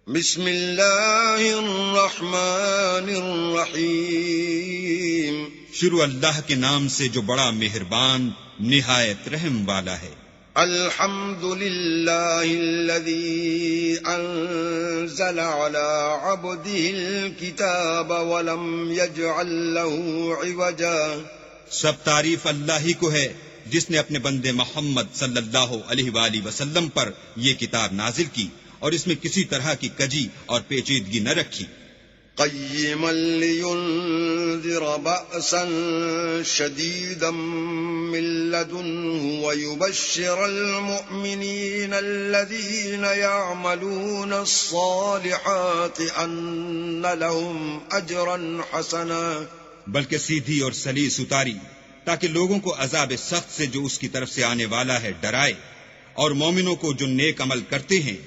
بسم اللہ الرحمن الرحیم. شروع اللہ کے نام سے جو بڑا مہربان نہایت رحم والا ہے. الحمد للہ الذی انزل على عبده الكتاب ولم يجعل له عوجا. سب تعریف اللہ ہی کو ہے جس نے اپنے بندے محمد صلی اللہ علیہ وآلہ وسلم پر یہ کتاب نازل کی اور اس میں کسی طرح کی کجی اور پیچیدگی نہ رکھی. قیما لینذر بأسا شدیدا من لدنه ویبشر المؤمنین الذین یعملون الصالحات ان لهم اجرا حسنا. بلکہ سیدھی اور سلیس اتاری تاکہ لوگوں کو عذاب سخت سے جو اس کی طرف سے آنے والا ہے ڈرائے، اور مومنوں کو جو نیک عمل کرتے ہیں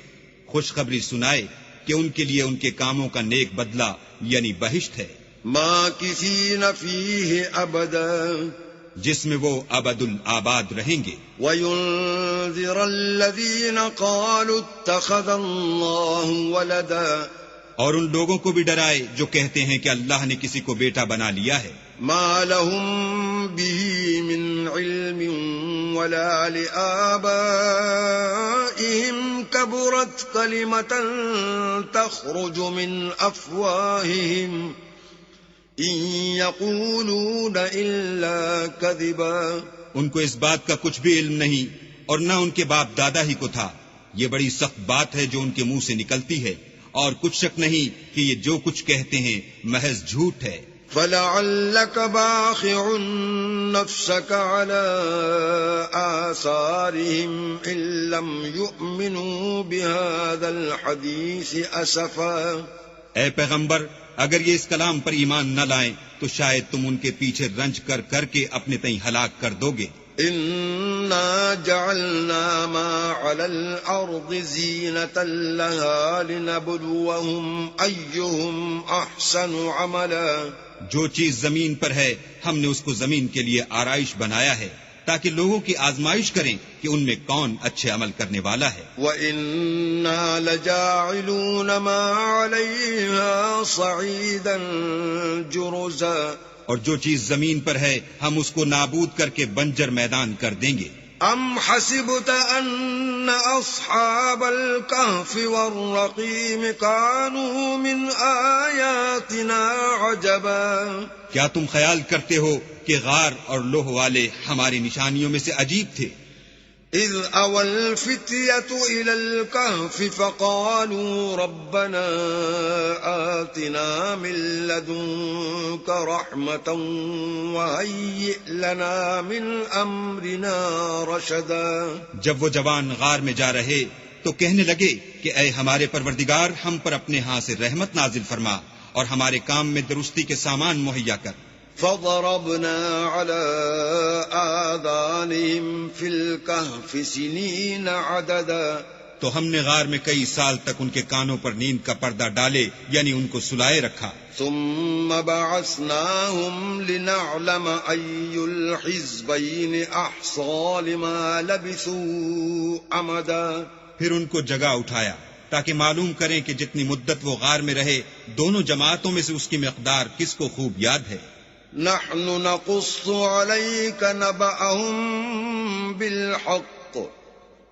خوشخبری سنائے کہ ان کے لیے ان کے کاموں کا نیک بدلہ یعنی بہشت ہے. ماکثین فیہ ابدا، جس میں وہ ابد الآباد رہیں گے. وینذر الذین قالوا اتخذ اللہ ولدا، اور ان لوگوں کو بھی ڈرائے جو کہتے ہیں کہ اللہ نے کسی کو بیٹا بنا لیا ہے. ما لهم به من علم ولا لآبائهم كبرت كلمة تخرج من أفواههم إن يقولون إلا كذبا. ان کو اس بات کا کچھ بھی علم نہیں اور نہ ان کے باپ دادا ہی کو تھا. یہ بڑی سخت بات ہے جو ان کے منہ سے نکلتی ہے، اور کچھ شک نہیں کہ یہ جو کچھ کہتے ہیں محض جھوٹ ہے. فَلَعَلَّكَ بَاخِعٌ نَفْسَكَ عَلَىٰ آثَارِهِمْ إِن لَّمْ يُؤْمِنُوا بِهَٰذَا الْحَدِيثِ أَسَفًا. اے پیغمبر، اگر یہ اس کلام پر ایمان نہ لائیں تو شاید تم ان کے پیچھے رنج کر کر کے اپنے تئیں ہلاک کر دو گے. إِنَّا جَعَلْنَا مَا عَلَى الْأَرْضِ زِينَةً لَهَا لِنَبْلُوَهُمْ أَيُّهُمْ أَحْسَنُ عَمَلًا. جو چیز زمین پر ہے ہم نے اس کو زمین کے لیے آرائش بنایا ہے تاکہ لوگوں کی آزمائش کریں کہ ان میں کون اچھے عمل کرنے والا ہے. وَإِنَّا لَجَاعِلُونَ مَا عَلَيْهَا صَعِيدًا جُرُزًا. اور جو چیز زمین پر ہے ہم اس کو نابود کر کے بنجر میدان کر دیں گے. ام حسبت ان اصحاب الكهف والرقيم كانوا من آیاتنا عجبا. کیا تم خیال کرتے ہو کہ غار اور لوح والے ہماری نشانیوں میں سے عجیب تھے؟ اذ اوى الفتية الى الكهف فقالوا ربنا آتنا من لدنك رحمة وهيئ لنا من امرنا رشدا. جب وہ جوان غار میں جا رہے تو کہنے لگے کہ اے ہمارے پروردگار، ہم پر اپنے ہاں سے رحمت نازل فرما اور ہمارے کام میں درستی کے سامان مہیا کر. فضربنا على آذانهم في الكهف سنين عددا. تو ہم نے غار میں کئی سال تک ان کے کانوں پر نیند کا پردہ ڈالے یعنی ان کو سلائے رکھا. ثم بعثناهم لنعلم أي الحزبين أحصى لما لبثوا أمدا. پھر ان کو جگہ اٹھایا تاکہ معلوم کریں کہ جتنی مدت وہ غار میں رہے دونوں جماعتوں میں سے اس کی مقدار کس کو خوب یاد ہے. نحن نقص عليك نبأهم بالحق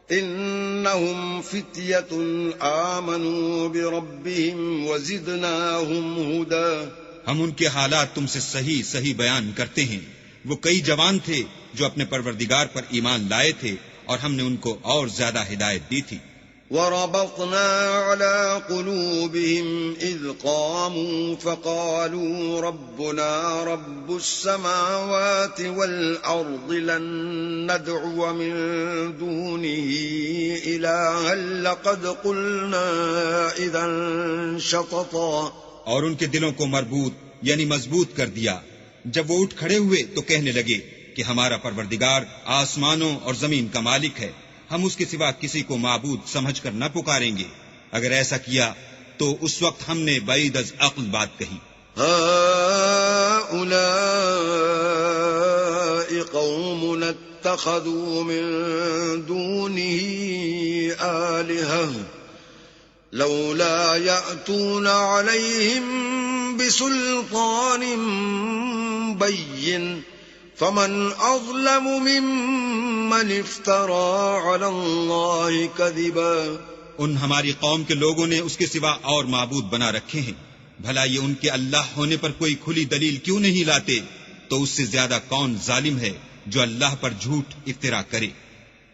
إنهم فتية آمنوا بربهم وزدناهم هدى. ہم ان کے حالات تم سے صحیح صحیح بیان کرتے ہیں. وہ کئی جوان تھے جو اپنے پروردگار پر ایمان لائے تھے اور ہم نے ان کو اور زیادہ ہدایت دی تھی. وربطنا على قلوبهم إذ قاموا فقالوا ربنا رب السماوات والأرض لن ندعو من دونه إلها لقد قلنا إذا شططا. اور ان کے دلوں کو مربوط یعنی مضبوط کر دیا. جب وہ اٹھ کھڑے ہوئے تو کہنے لگے کہ ہمارا پروردگار آسمانوں اور زمین کا مالک ہے، ہم اس کے سوا کسی کو معبود سمجھ کر نہ پکاریں گے. اگر ایسا کیا تو اس وقت ہم نے بعید از عقل بات کہی. هؤلاء قوم اتخذوا من دونه آلهة لولا يأتون عليهم بسلطان بين فمن أظلم ممن افترى على الله كذبا. ان ہماری قوم کے لوگوں نے اس کے سوا اور معبود بنا رکھے ہیں، بھلا یہ ان کے اللہ ہونے پر کوئی کھلی دلیل کیوں نہیں لاتے؟ تو اس سے زیادہ کون ظالم ہے جو اللہ پر جھوٹ افترا کرے؟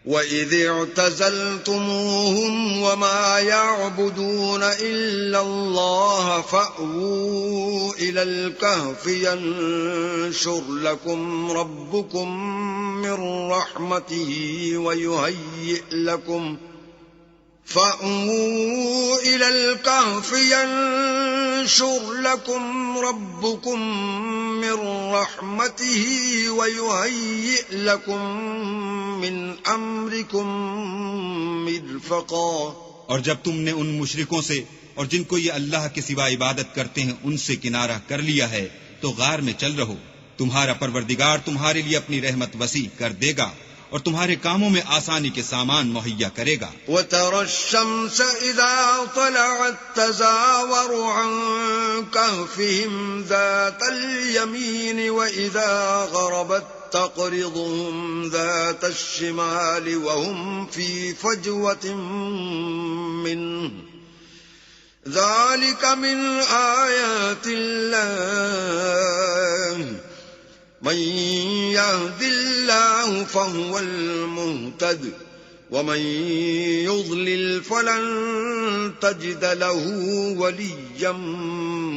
وَإِذِ اعْتَزَلْتُمُوهُمْ وَمَا يَعْبُدُونَ إِلَّا اللَّهَ فَأْوُوا إِلَى الْكَهْفِ يَنشُرْ لَكُمْ رَبُّكُمْ مِنْ رَحْمَتِهِ وَيُهَيِّئْ لَكُمْ فَأْوُوا إِلَى الْكَهْفِ يَنشُرْ لَكُمْ رَبُّكُمْ مِنْ رَحْمَتِهِ وَيُهَيِّئْ لَكُمْ مِنْ أَمْرِكُمْ مِرْفَقًا. اور جب تم نے ان مشرکوں سے اور جن کو یہ اللہ کے سوا عبادت کرتے ہیں ان سے کنارہ کر لیا ہے تو غار میں چل رہو، تمہارا پروردگار تمہارے لیے اپنی رحمت وسیع کر دے گا اور تمہارے کاموں میں آسانی کے سامان مہیا کرے گا. وَتَرَى الشَّمْسَ إِذَا طَلَعَتْ تَزَاوَرُ عَنْ كَهْفِهِمْ ذَاتَ الْيَمِينِ وَإِذَا غَرَبَتْ تَقْرِضُهُمْ ذَاتَ الشِّمَالِ وَهُمْ فِي فَجْوَةٍ مِّنْهُ ذَلِكَ مِنْ آيَاتِ اللَّهِ من يهد الله فهو المهتد ومن يضلل فلن تجد له وليا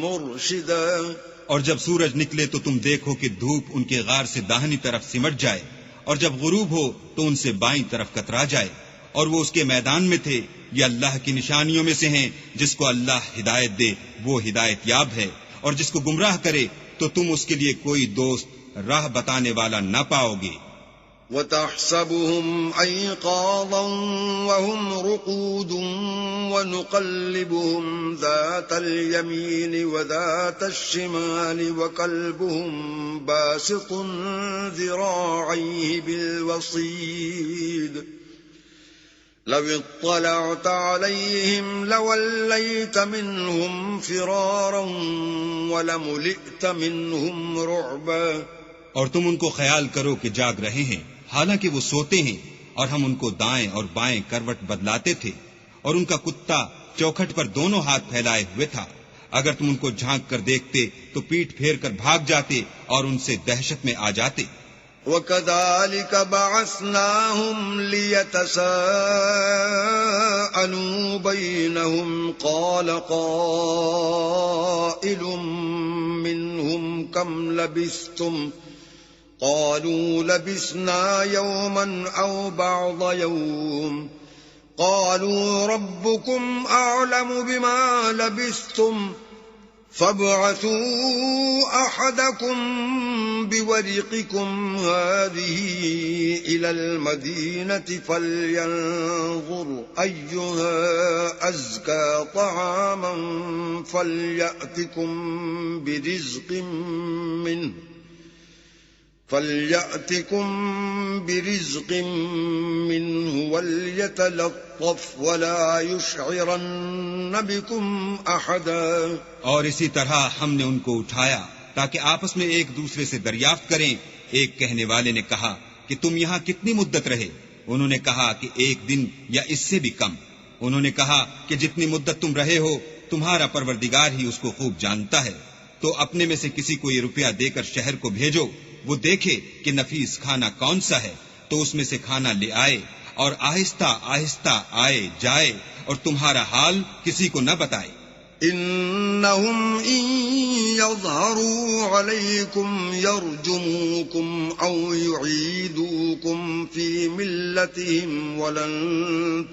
مرشدا. اور جب سورج نکلے تو تم دیکھو کہ دھوپ ان کے غار سے داہنی طرف سمٹ جائے، اور جب غروب ہو تو ان سے بائیں طرف کترا جائے، اور وہ اس کے میدان میں تھے. یہ اللہ کی نشانیوں میں سے ہیں، جس کو اللہ ہدایت دے وہ ہدایت یاب ہے، اور جس کو گمراہ کرے تو تم اس کے لیے کوئی دوست راہ بتانے والا نہ پاؤ گے. وَتَحْسَبُهُمْ أَيْقَاظًا وَهُمْ رُقُودٌ وَنُقَلِّبُهُمْ ذَاتَ الْيَمِينِ وَذَاتَ الشِّمَالِ وَكَلْبُهُمْ بَاسِطٌ ذِرَاعَيْهِ بِالْوَصِيدِ لَوِ اطَّلَعْتَ عَلَيْهِمْ لَوَلَّيْتَ مِنْهُمْ فِرَارًا وَلَمُلِئْتَ مِنْهُمْ رُعْبًا. اور تم ان کو خیال کرو کہ جاگ رہے ہیں حالانکہ وہ سوتے ہیں، اور ہم ان کو دائیں اور بائیں کروٹ بدلاتے تھے، اور ان کا کتا چوکھٹ پر دونوں ہاتھ پھیلائے ہوئے تھا. اگر تم ان کو جھانک کر دیکھتے تو پیٹ پھیر کر بھاگ جاتے اور ان سے دہشت میں آ جاتے. وَكَذَلِكَ بَعَثْنَاهُمْ لِيَتَسَاءَلُوا بَيْنَهُمْ قَالَ قَائِلٌ مِّنْهُمْ كَمْ لَبِثْتُمْ قَالُوا لَبِثْنَا يَوْمًا أَوْ بَعْضَ يَوْمٍ قَالُوا رَبُّكُمْ أَعْلَمُ بِمَا لَبِثْتُمْ فَابْعَثُوا أَحَدَكُمْ بِوَرِقِكُمْ هَذِهِ إِلَى الْمَدِينَةِ فَلْيَنظُرْ أَيُّهَا أَزْكَى طَعَامًا فَلْيَأْتِكُمْ بِرِزْقٍ مِّنْهُ وَلْيَتَلَطَّفْ وَلَا يُشْعِرَنَّ بِكُمْ أَحَدًا. اور اسی طرح ہم نے ان کو اٹھایا تاکہ آپس میں ایک دوسرے سے دریافت کریں. ایک کہنے والے نے کہا کہ تم یہاں کتنی مدت رہے؟ انہوں نے کہا کہ 1 دن یا اس سے بھی کم. انہوں نے کہا کہ جتنی مدت تم رہے ہو تمہارا پروردگار ہی اس کو خوب جانتا ہے. تو اپنے میں سے کسی کو یہ روپیہ دے کر شہر کو بھیجو، وہ دیکھے کہ نفیس کھانا کون سا ہے تو اس میں سے کھانا لے آئے، اور آہستہ آہستہ آئے جائے اور تمہارا حال کسی کو نہ بتائے. إنهم إن يظهروا عليكم يرجموكم أو يعيدوكم في ملتهم ولن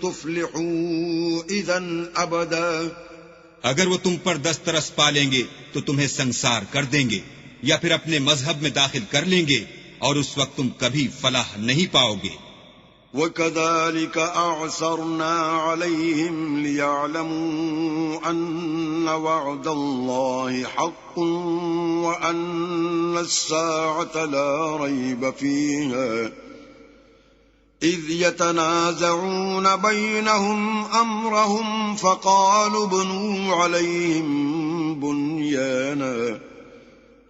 تفلحوا إذن أبدا. اگر وہ تم پر دسترس پا لیں گے تو تمہیں سنسار کر دیں گے یا پھر اپنے مذہب میں داخل کر لیں گے، اور اس وقت تم کبھی فلاح نہیں پاؤ گے. وَكَذَلِكَ أَعْثَرْنَا عَلَيْهِمْ لِيَعْلَمُوا أَنَّ وَعْدَ اللَّهِ حَقٌّ وَأَنَّ السَّاعَةَ لَا رَيْبَ فِيهَا إذ يتنازعون بينهم أمرهم فقالوا ابنوا عليهم بنيانا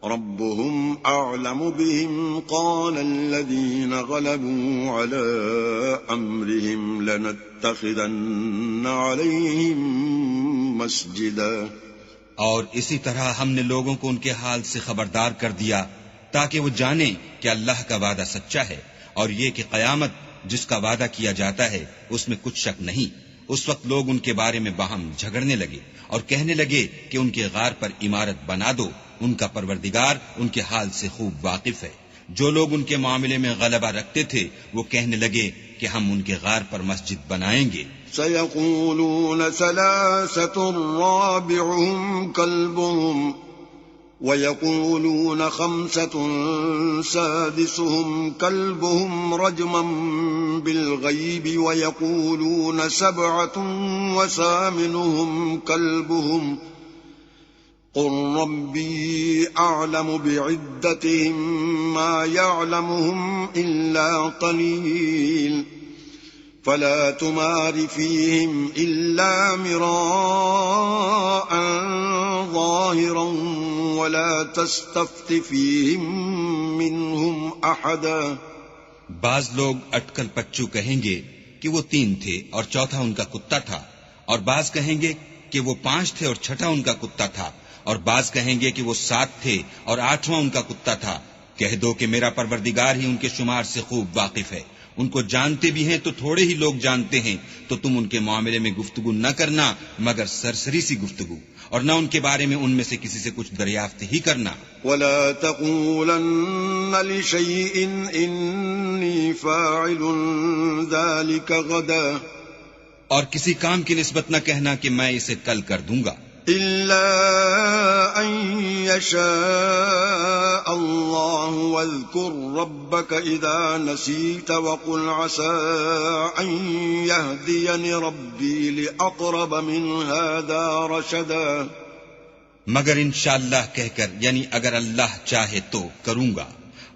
ربهم أعلم بهم قال الذين غلبوا على أمرهم لنتخذن عليهم مسجدا. اور اسی طرح ہم نے لوگوں کو ان کے حال سے خبردار کر دیا تاکہ وہ جانیں کہ اللہ کا وعدہ سچا ہے اور یہ کہ قیامت جس کا وعدہ کیا جاتا ہے اس میں کچھ شک نہیں. اس وقت لوگ ان کے بارے میں باہم جھگڑنے لگے اور کہنے لگے کہ ان کے غار پر عمارت بنا دو. ان کا پروردگار ان کے حال سے خوب واقف ہے. جو لوگ ان کے معاملے میں غلبہ رکھتے تھے وہ کہنے لگے کہ ہم ان کے غار پر مسجد بنائیں گے. سيقولون ثلاثة رابعهم كلبهم ويقولون خمسة سادسهم كلبهم رجما بالغيب ويقولون سبعة وثامنهم كلبهم قل ربي أعلم بعدتهم ما يعلمهم إلا قليل فلا تمار فيهم إلا مراء ظاهرا ولا تستفت فيهم منهم أحدا. بعض لوگ اٹکل پچو کہیں گے کہ وہ 3 تھے اور چوتھا ان کا کتا تھا، اور بعض کہیں گے کہ وہ 5 تھے اور چھٹا ان کا کتا تھا، اور بعض کہیں گے کہ وہ 7 تھے اور 8واں ان کا کتا تھا. کہہ دو کہ میرا پروردگار ہی ان کے شمار سے خوب واقف ہے. ان کو جانتے بھی ہیں تو تھوڑے ہی لوگ جانتے ہیں، تو تم ان کے معاملے میں گفتگو نہ کرنا مگر سرسری سی گفتگو، اور نہ ان کے بارے میں ان میں سے کسی سے کچھ دریافت ہی کرنا. ولا تقولن لشيء إني فاعل ذلك غدا، اور کسی کام کی نسبت نہ کہنا کہ میں اسے کل کر دوں گا، إلا أن يشاء الله. واذكر ربك إذا نسيت وقل عسى أن يهديني ربي لأقرب من هذا رشدا. مگر انشاءاللہ کہہ کر، یعنی اگر اللہ چاہے تو کروں گا،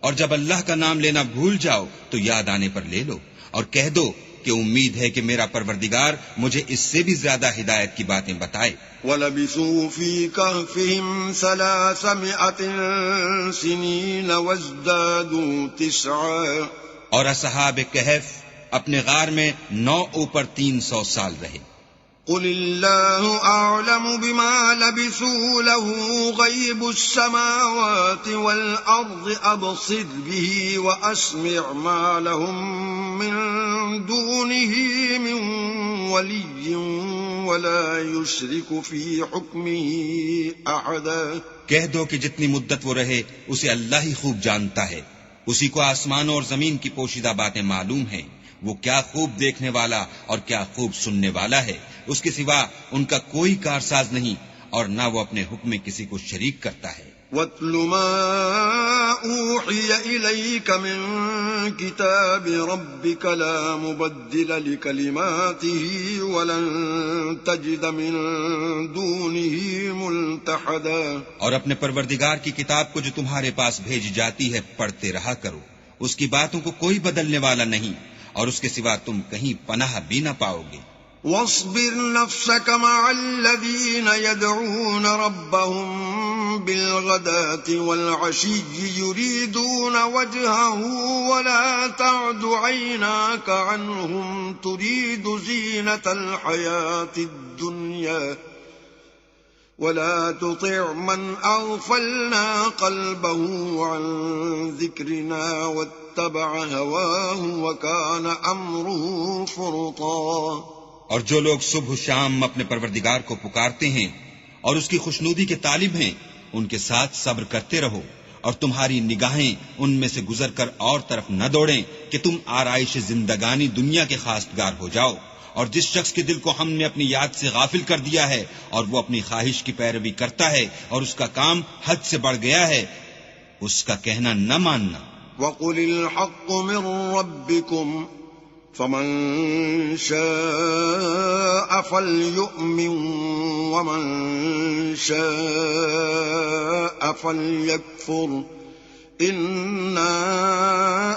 اور جب اللہ کا نام لینا بھول جاؤ تو یاد آنے پر لے لو، اور کہہ دو کہ امید ہے کہ میرا پروردگار مجھے اس سے بھی زیادہ ہدایت کی باتیں بتائے. وَلَبِثُوا فِي كَهْفِهِمْ 300 سِنِينَ وَازْدَادُوا 9. اور اصحاب کہف اپنے غار میں 9 اوپر 300 سال رہے. قُلِ اللَّهُ أَعْلَمُ بِمَا لَبِثُوا لَهُ غَيْبُ السَّمَاوَاتِ وَالْأَرْضِ أَبْصِرْ بِهِ وَأَسْمِعْ مَا لَهُم مِّن دُونِهِ مِن وَلِيٍّ وَلَا يُشْرِكُ فِي حُكْمِهِ أَحَدًا. کہہ دو کہ جتنی مدت وہ رہے اسے اللہ ہی خوب جانتا ہے. اسی کو آسمانوں اور زمین کی پوشیدہ باتیں معلوم ہیں. وہ کیا خوب دیکھنے والا اور کیا خوب سننے والا ہے. اس کے سوا ان کا کوئی کارساز نہیں، اور نہ وہ اپنے حکم میں کسی کو شریک کرتا ہے. وَاتْلُ مَا أُوحِيَ إِلَيْكَ مِن كِتَابِ رَبِّكَ لَا مُبَدِّلَ لِكَلِمَاتِهِ وَلَن تَجِدَ مِن دُونِهِ مُلْتَحَدًا. اور اپنے پروردگار کی کتاب کو جو تمہارے پاس بھیجی جاتی ہے پڑھتے رہا کرو. اس کی باتوں کو کوئی بدلنے والا نہیں، اور اس کے سوا تم کہیں پناہ بھی نہ پاؤ گے. واصبر نفسك مع الذين يدعون ربهم بالغداة والعشي يريدون وجهه ولا تعد عيناك عنهم تريد زينة الحياة الدنيا ولا تطع من أغفلنا قلبه عن ذكرنا واتبع هواه وكان أمره فرطا. اور جو لوگ صبح و شام اپنے پروردگار کو پکارتے ہیں اور اس کی خوشنودی کے طالب ہیں، ان کے ساتھ صبر کرتے رہو، اور تمہاری نگاہیں ان میں سے گزر کر اور طرف نہ دوڑیں کہ تم آرائش زندگانی دنیا کے خواستگار ہو جاؤ. اور جس شخص کے دل کو ہم نے اپنی یاد سے غافل کر دیا ہے اور وہ اپنی خواہش کی پیروی کرتا ہے اور اس کا کام حد سے بڑھ گیا ہے، اس کا کہنا نہ ماننا. وَقُلِ الْحَقُّ مِن رَّبِّكُمْ فَمَن شَاءَ فَلْيُؤْمِن وَمَن شَاءَ فَلْيَكْفُرْ إنا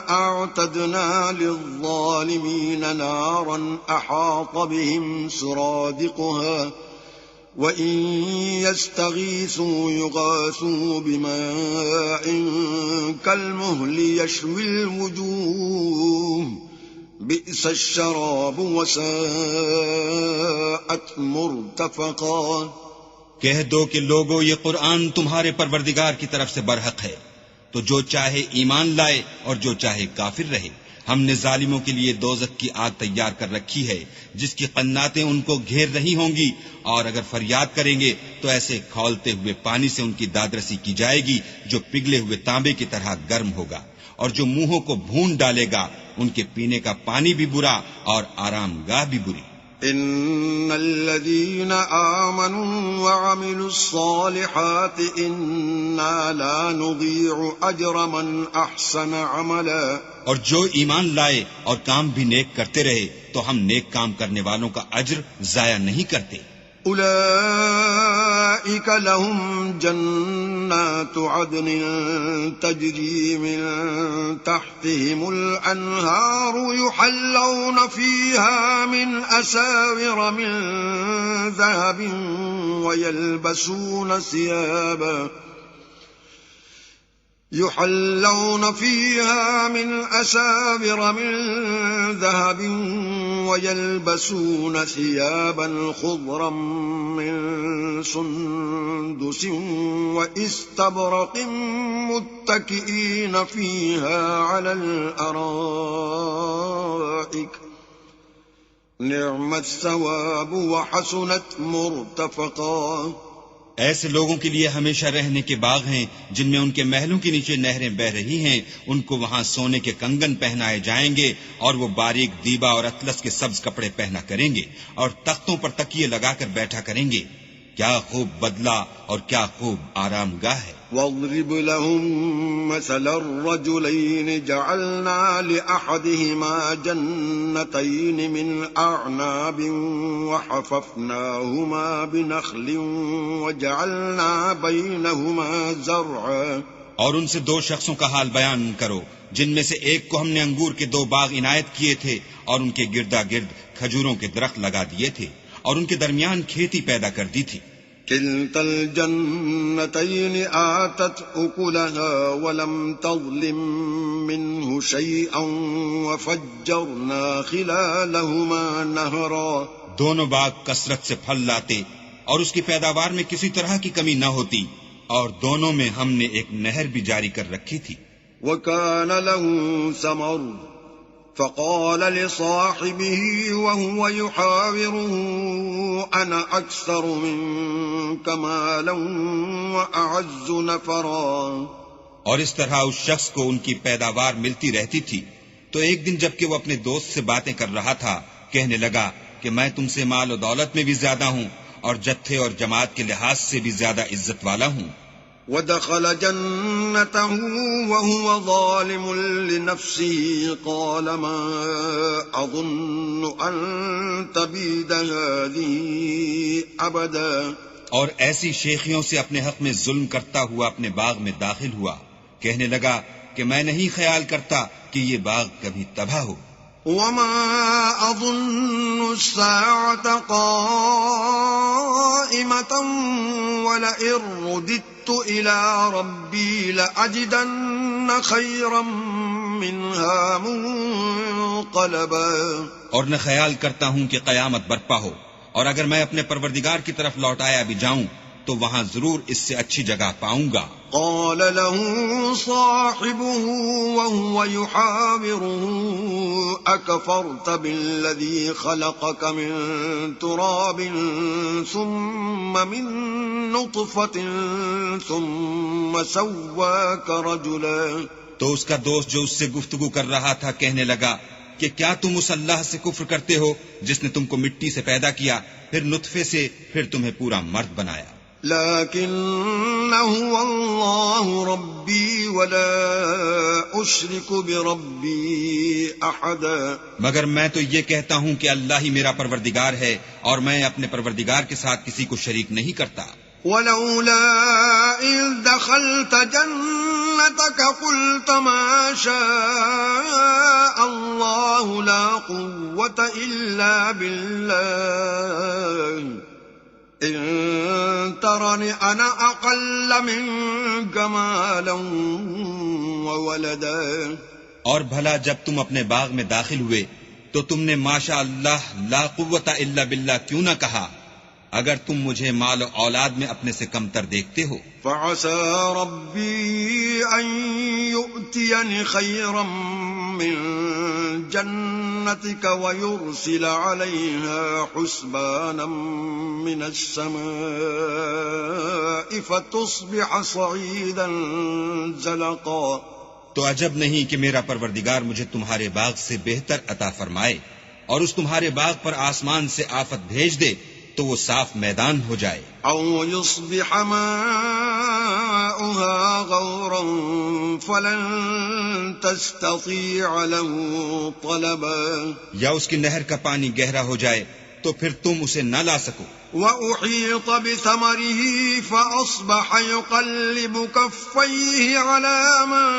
أعتدنا للظالمين نارا أحاط بهم سرادقها وإن يستغيثوا يغاثوا بماء كالمهل يشوي الوجوه بئس الشراب وساءت مرتفقا. کہہ دو کہ لوگو یہ قرآن تمہارے پروردگار کی طرف سے برحق ہے، تو جو چاہے ایمان لائے اور جو چاہے کافر رہے. ہم نے ظالموں کے لیے دوزخ کی آگ تیار کر رکھی ہے جس کی قناتیں ان کو گھیر رہی ہوں گی، اور اگر فریاد کریں گے تو ایسے کھولتے ہوئے پانی سے ان کی دادرسی کی جائے گی جو پگھلے ہوئے تانبے کی طرح گرم ہوگا، اور جو منہوں کو بھون ڈالے گا ان کے پینے کا پانی بھی برا اور آرام گاہ بھی بری. ان الذين آمنوا وعملوا الصالحات انا لا نضيع اجر من احسن عملا. اور جو ایمان لائے اور کام بھی نیک کرتے رہے تو ہم نیک کام کرنے والوں کا اجر ضائع نہیں کرتے. اولئك لهم جنات عدن تجري من تحتهم الانهار يحلون فيها من اساور من ذهب ويلبسون ثيابا يحلون فيها من أساور من ذهب ويلبسون ثيابا خضرا من سندس واستبرق متكئين فيها على الأرائك نعم الثواب وحسنت مرتفقا. ایسے لوگوں کے لیے ہمیشہ رہنے کے باغ ہیں جن میں ان کے محلوں کے نیچے نہریں بہ رہی ہیں. ان کو وہاں سونے کے کنگن پہنائے جائیں گے اور وہ باریک دیبا اور اطلس کے سبز کپڑے پہنا کریں گے اور تختوں پر تکیے لگا کر بیٹھا کریں گے. کیا خوب بدلہ اور کیا خوب آرام گاہ ہے. واضرب لهم مثل الرجلين جعلنا لأحدهما جنتين من أعناب وحففناهما بنخل وجعلنا بينهما زرعا. اور ان سے دو شخصوں کا حال بیان کرو جن میں سے ایک کو ہم نے انگور کے 2 باغ عنایت کیے تھے اور ان کے گردا گرد کھجوروں کے درخت لگا دیے تھے اور ان کے درمیان کھیتی پیدا کر دی تھی. كلتا الجنتين آتت أكلها ولم تظلم منه شيئا وفجرنا خلالهما نهرا. دونوں باغ کثرت سے پھل لاتے اور اس کی پیداوار میں کسی طرح کی کمی نہ ہوتی، اور دونوں میں ہم نے ایک نہر بھی جاری کر رکھی تھی. وكان له ثمر فقال لصاحبه وهو يحاوره أنا أكثر منك مالا وأعز نفرا. اور اس طرح اس شخص کو ان کی پیداوار ملتی رہتی تھی، تو ایک دن جبکہ وہ اپنے دوست سے باتیں کر رہا تھا کہنے لگا کہ میں تم سے مال و دولت میں بھی زیادہ ہوں اور جتھے اور جماعت کے لحاظ سے بھی زیادہ عزت والا ہوں. ودخل جنته وهو ظالم لنفسه قال ما أظن أن تبيد هذه أبدا. اور ایسی شیخیوں سے اپنے حق میں ظلم کرتا ہوا اپنے باغ میں داخل ہوا، کہنے لگا کہ میں نہیں خیال کرتا کہ یہ باغ کبھی تباہ ہو. وما أظن الساعة قائمة ولئن رددت إلى ربي لأجدن خيرا منها منقلبا. اور نہ خیال کرتا ہوں کہ قیامت برپا ہو، اور اگر میں اپنے پروردگار کی طرف لوٹایا بھی جاؤں تو وہاں ضرور اس سے اچھی جگہ پاؤں گا. قال له صاحبه وهو يحاوره أكفرت بالذي خلقك من تراب ثم من نطفة ثم سواك رجلا. تو اس کا دوست جو اس سے گفتگو کر رہا تھا کہنے لگا کہ کیا تم اس اللہ سے کفر کرتے ہو جس نے تم کو مٹی سے پیدا کیا، پھر نطفے سے، پھر تمہیں پورا مرد بنایا. لكن هو الله ربي ولا أشرك بربي أحدا. مگر میں تو یہ کہتا ہوں کہ اللہ ہی میرا پروردگار ہے اور میں اپنے پروردگار کے ساتھ کسی کو شریک نہیں کرتا. ولولا إذ دخلت جنتك جنتك قلت ما شاء الله لا قوة إلا بالله إن ترني أنا أقل منك مالا وولدا. اور بھلا جب تم اپنے باغ میں داخل ہوئے تو تم نے ماشاء اللہ لا قوت الا باللہ کیوں نہ کہا اگر تم مجھے مال و اولاد میں اپنے سے کمتر دیکھتے ہو؟ فعسى ربي أن يؤتيني خيرا من جنتك ويرسل عليها حسبانا من السماء فتصبح صعيدا زلقا. تو عجب نہیں کہ میرا پروردگار مجھے تمہارے باغ سے بہتر عطا فرمائے اور اس تمہارے باغ پر آسمان سے آفت بھیج دے تو وہ صاف میدان ہو جائے. او يصبح ماؤها غورا فلن تستطيع له طلبا. یا اس کی نہر کا پانی گہرا ہو جائے تو پھر تم اسے نہ لا سکو. وأحيط بثمره فأصبح يقلب كفيه على ما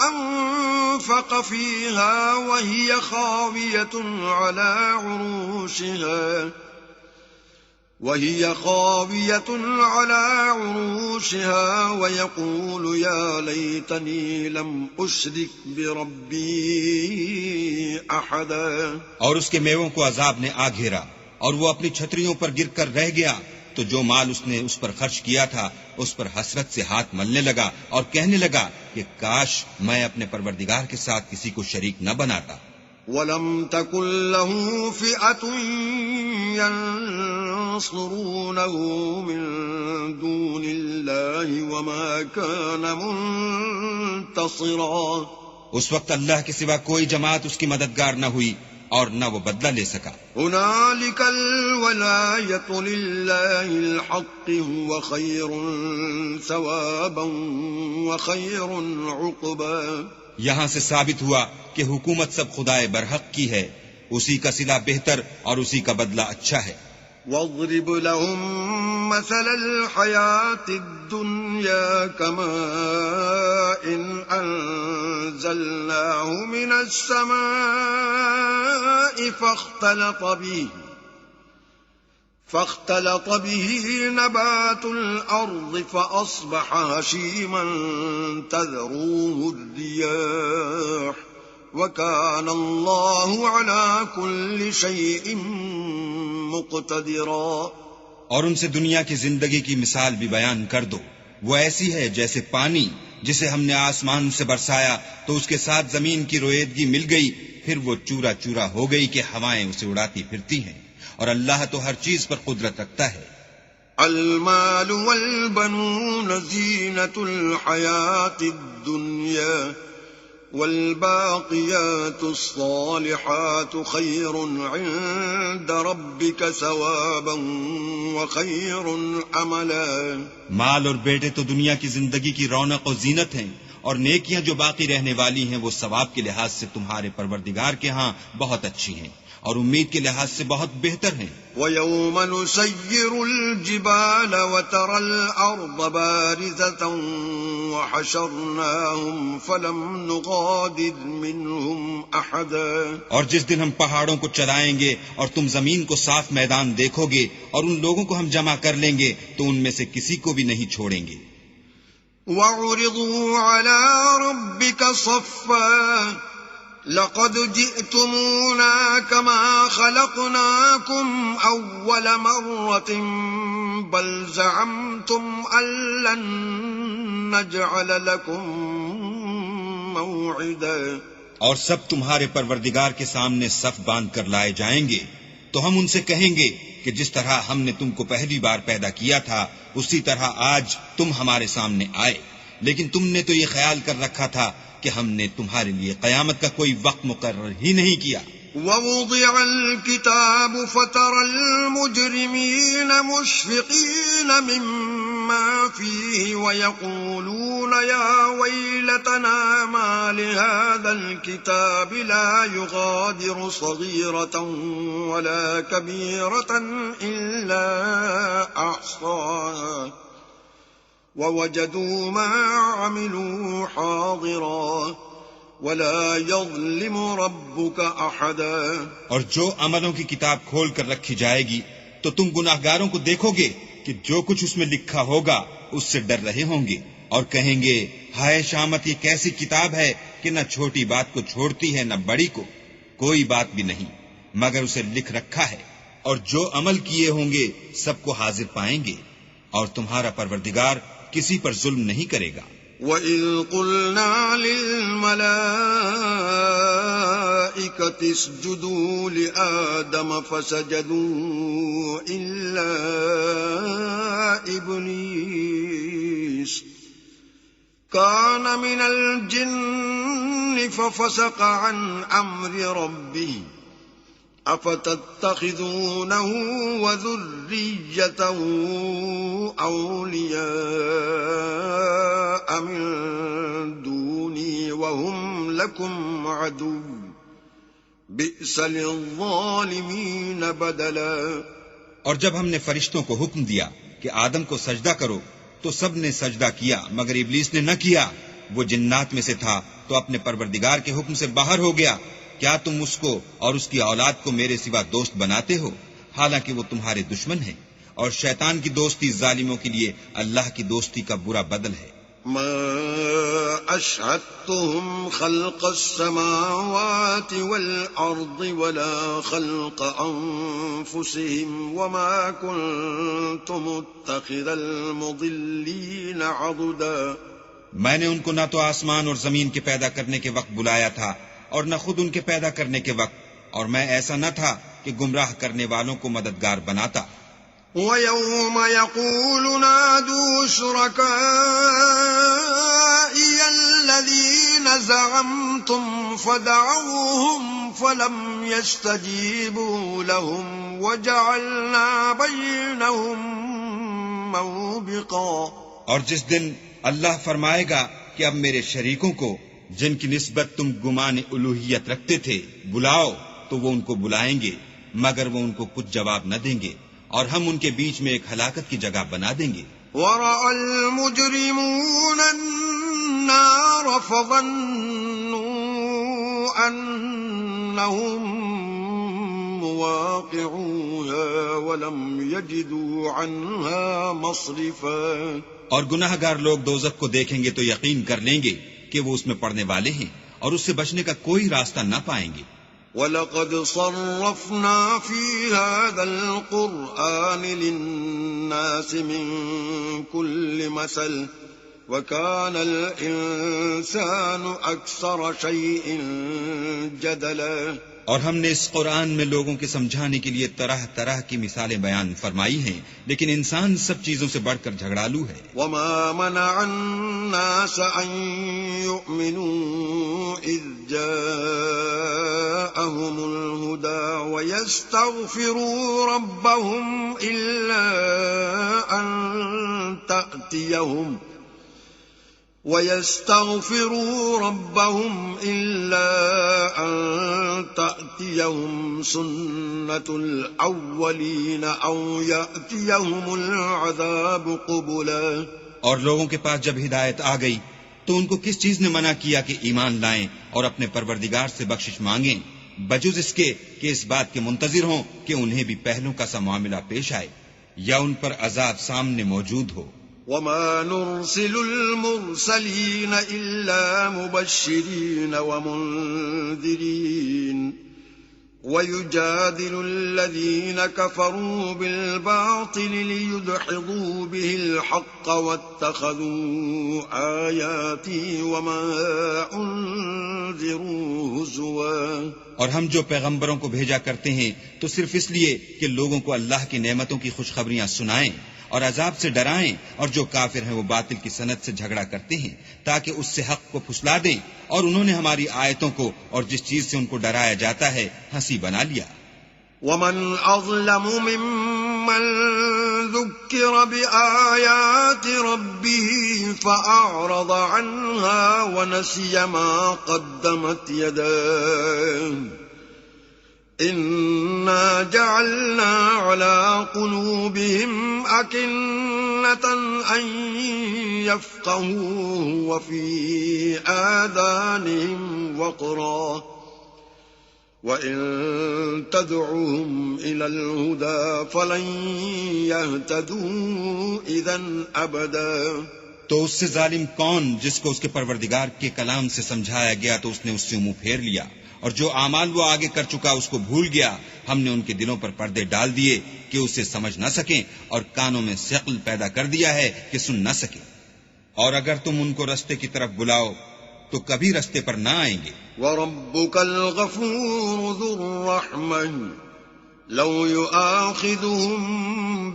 أنفق فيها وهي خاوية على عروشها ويقول يا ليتني لم أشرك بربي أحدا. اور اس کے میووں کو عذاب نے آ گھیرا اور وہ اپنی چھتریوں پر گر کر رہ گیا تو جو مال اس نے اس پر خرچ کیا تھا اس پر حسرت سے ہاتھ ملنے لگا اور کہنے لگا کہ کاش میں اپنے پروردگار کے ساتھ کسی کو شریک نہ بناتا. وَلَمْ تَكُنْ لَهُ فِئَةٌ يَنْصُرُونَهُ مِنْ دُونِ اللَّهِ وَمَا كَانَ مُنْتَصِرًا. اس وقت اللہ کے سوا کوئی جماعت اس کی مددگار نہ ہوئی اور نہ وہ بدلہ لے سکا. هنالك الولاية لله الحق هو خير ثوابا وخير عقبا. یہاں سے ثابت ہوا کہ حکومت سب خدائے برحق کی ہے، اسی کا صلہ بہتر اور اسی کا بدلہ اچھا ہے. واضرب لهم مثل الحياة الدنيا كماء أنزلناه من السماء فاختلط به نبات الأرض فأصبح هشيما تذروه الرياح وكان الله على كل شيء مقتدرا. اور ان سے دنیا کی زندگی کی مثال بھی بیان کر دو. وہ ایسی ہے جیسے پانی جسے ہم نے آسمان سے برسایا تو اس کے ساتھ زمین کی رویدگی مل گئی، پھر وہ چورا چورا ہو گئی کہ ہوائیں اسے اڑاتی پھرتی ہیں، اور اللہ تو ہر چیز پر قدرت رکھتا ہے. المال والبنون زینة الحیاة الدنیا والباقیات الصالحات خیر عند ربک ثوابا وخیر عملا. مال اور بیٹے تو دنیا کی زندگی کی رونق و زینت ہیں، اور نیکیاں جو باقی رہنے والی ہیں وہ ثواب کے لحاظ سے تمہارے پروردگار کے ہاں بہت اچھی ہیں اور امید کے لحاظ سے بہت بہتر ہیں. وَيَوْمَ نُسَيِّرُ الْجِبَالَ وَتَرَى الْأَرْضَ بَارِزَةً وَحَشَرْنَاهُمْ فَلَمْ نُغَادِرْ مِنْهُمْ أَحَدًا. اور جس دن ہم پہاڑوں کو چلائیں گے اور تم زمین کو صاف میدان دیکھو گے اور ان لوگوں کو ہم جمع کر لیں گے تو ان میں سے کسی کو بھی نہیں چھوڑیں گے. وَعُرِضُوا عَلَى رَبِّكَ صَفًّا لَقَدْ جِئْتُمُونَا كَمَا خَلَقْنَاكُمْ أَوَّلَ مَرَّةٍ بَلْ زَعَمْتُمْ أَن لَّن نَّجْعَلَ لَكُم مَّوْعِدًا. اور سب تمہارے پروردگار کے سامنے صف باندھ کر لائے جائیں گے تو ہم ان سے کہیں گے کہ جس طرح ہم نے تم کو پہلی بار پیدا کیا تھا اسی طرح آج تم ہمارے سامنے آئے، لیکن تم نے تو یہ خیال کر رکھا تھا کہ ہم نے تمہارے لیے قیامت کا کوئی وقت مقرر ہی نہیں کیا. وَوُضِعَ الْكِتَابُ فَتَرَى الْمُجْرِمِينَ مُشْفِقِينَ مِمَّا فِيهِ وَيَقُولُونَ يَا وَيْلَتَنَا مَا لِهَذَا الْكِتَابِ لَا يُغَادِرُ صَغِيرَةً وَلَا كَبِيرَةً إِلَّا أَحْصَاهَا ووجدوا ما عملوا حاضرا ولا يظلم ربك أحدا. اور جو عملوں کی کتاب کھول کر رکھی جائے گی تو تم گناہگاروں کو دیکھو گے کہ جو کچھ اس میں لکھا ہوگا اس سے ڈر رہے ہوں گے اور کہیں گے ہائے شامت، یہ کیسی کتاب ہے کہ نہ چھوٹی بات کو چھوڑتی ہے نہ بڑی کو. کوئی بات بھی نہیں مگر اسے لکھ رکھا ہے، اور جو عمل کیے ہوں گے سب کو حاضر پائیں گے، اور تمہارا پروردگار کسی پر ظلم نہیں کرے گا. وَإِذْ قُلْنَا لِلْمَلَائِكَةِ اسْجُدُوا لِآدَمَ فَسَجَدُوا إِلَّا إِبْلِيسَ كَانَ مِنَ الْجِنِّ فَفَسَقَ عَنْ أَمْرِ رَبِّهِ أَفَتَتَّخِذُونَهُ وَذُرِّيَّتَهُ أَوْلِيَاءَ مِن دُونِي وَهُمْ لَكُمْ عَدُوٌّ بِئْسَ لِلظَّالِمِينَ بَدَلًا. اور جب ہم نے فرشتوں کو حکم دیا کہ آدم کو سجدہ کرو تو سب نے سجدہ کیا مگر ابلیس نے نہ کیا. وہ جنات میں سے تھا تو اپنے پروردگار کے حکم سے باہر ہو گیا. کیا تم اس کو اور اس کی اولاد کو میرے سوا دوست بناتے ہو حالانکہ وہ تمہارے دشمن ہیں؟ اور شیطان کی دوستی ظالموں کے لیے اللہ کی دوستی کا برا بدل ہے. ما أشهدتهم خلق السماوات والأرض ولا خلق أنفسهم وما كنت متخذ المضلين عضدا. میں نے ان کو نہ تو آسمان اور زمین کے پیدا کرنے کے وقت بلایا تھا اور نہ خود ان کے پیدا کرنے کے وقت، اور میں ایسا نہ تھا کہ گمراہ کرنے والوں کو مددگار بناتا. وَيَوْمَ يَقُولُ نَادُوا شُرَكَائِيَ الَّذِينَ زَعَمْتُمْ فَدَعَوْهُمْ فَلَمْ يَسْتَجِيبُوا لَهُمْ وَجَعَلْنَا بَيْنَهُمْ مَوْبِقًا. اور جس دن اللہ فرمائے گا کہ اب میرے شریکوں کو جن کی نسبت تم گمان الوہیت رکھتے تھے بلاؤ، تو وہ ان کو بلائیں گے مگر وہ ان کو کچھ جواب نہ دیں گے، اور ہم ان کے بیچ میں ایک ہلاکت کی جگہ بنا دیں گے. وَرَأَى الْمُجْرِمُونَ النَّارَ فَظَنُّوا أَنَّهُمْ مُوَاقِعُوهَا وَلَمْ يَجِدُوا عَنْهَا مَصْرِفًا. اور گناہ گار لوگ دوزخ کو دیکھیں گے تو یقین کر لیں گے کہ وہ اس میں پڑنے والے ہیں اور اس سے بچنے کا کوئی راستہ نہ پائیں گے. وَلَقَدْ صَرَّفْنَا فِي هَذَا الْقُرْآنِ لِلنَّاسِ مِنْ كُلِّ مَثَلٍ وَكَانَ الْإِنسَانُ أَكْثَرَ شَيْءٍ جَدَلًا. اور ہم نے اس قرآن میں لوگوں کے سمجھانے کے لیے طرح طرح کی مثالیں بیان فرمائی ہیں، لیکن انسان سب چیزوں سے بڑھ کر جھگڑالو ہے. وَمَا مَنَعَ النَّاسَ أَن يُؤْمِنُوا إِذْ جَاءَهُمُ الْهُدَى وَيَسْتَغْفِرُوا رَبَّهُمْ إِلَّا أَن تَأْتِيَهُمْ سُنَّةُ الْأَوَّلِينَ أَوْ يَأْتِيَهُمُ الْعَذَابُ قُبُلًا. اور لوگوں کے پاس جب ہدایت آ گئی تو ان کو کس چیز نے منع کیا کہ ایمان لائیں اور اپنے پروردگار سے بخشش مانگیں، بجز اس کے کہ اس بات کے منتظر ہوں کہ انہیں بھی پہلوں کا سا معاملہ پیش آئے یا ان پر عذاب سامنے موجود ہو. وَمَا نُرْسِلُ الْمُرْسَلِينَ إِلَّا مُبَشِّرِينَ وَمُنذِرِينَ وَيُجَادِلُ الَّذِينَ كَفَرُوا بِالْبَاطِلِ لِيُدْحِضُوا بِهِ الْحَقَّ وَاتَّخَذُوا آيَاتِي وَمَا أُنذِرُوا هُزُوًا. اور ہم جو پیغمبروں کو بھیجا کرتے ہیں تو صرف اس لیے کہ لوگوں کو اللہ کی نعمتوں کی خوشخبریاں سنائیں اور عذاب سے ڈرائیں، اور جو کافر ہیں وہ باطل کی سنت سے جھگڑا کرتے ہیں تاکہ اس سے حق کو پھسلا دیں، اور انہوں نے ہماری آیتوں کو اور جس چیز سے ان کو ڈرایا جاتا ہے ہنسی بنا لیا. وَمَنْ أَظْلَمُ مِمَّنْ ذُكِّرَ بِآيَاتِ رَبِّهِ فَأَعْرَضَ عَنْهَا وَنَسِيَ مَا قَدَّمَتْ يَدَاهُ إِنَّا جَعَلْنَا عَلَى قُلُوبِهِمْ أَكِنَّةً أكنة أن يفقهوه وفي آذانهم وقرا وإن تدعوهم إلى الهدى فلن يهتدوا إذا أبدا. تو اس سے ظالم کون جس کو اس کے پروردگار کے کلام سے سمجھایا گیا تو اس نے اس سے منہ پھیر لیا، اور جو اعمال وہ آگے کر چکا اس کو بھول گیا. ہم نے ان کے دلوں پر پردے ڈال دیے کہ اسے سمجھ نہ سکیں، اور کانوں میں ثقل پیدا کر دیا ہے کہ سن نہ سکیں. اور اگر تم ان کو رستے کی طرف بلاؤ تو کبھی رستے پر نہ آئیں گے. وَرَبُّكَ الْغَفُورُ ذُو الرَّحْمَةِ لَوْ يُؤَاخِذُهُم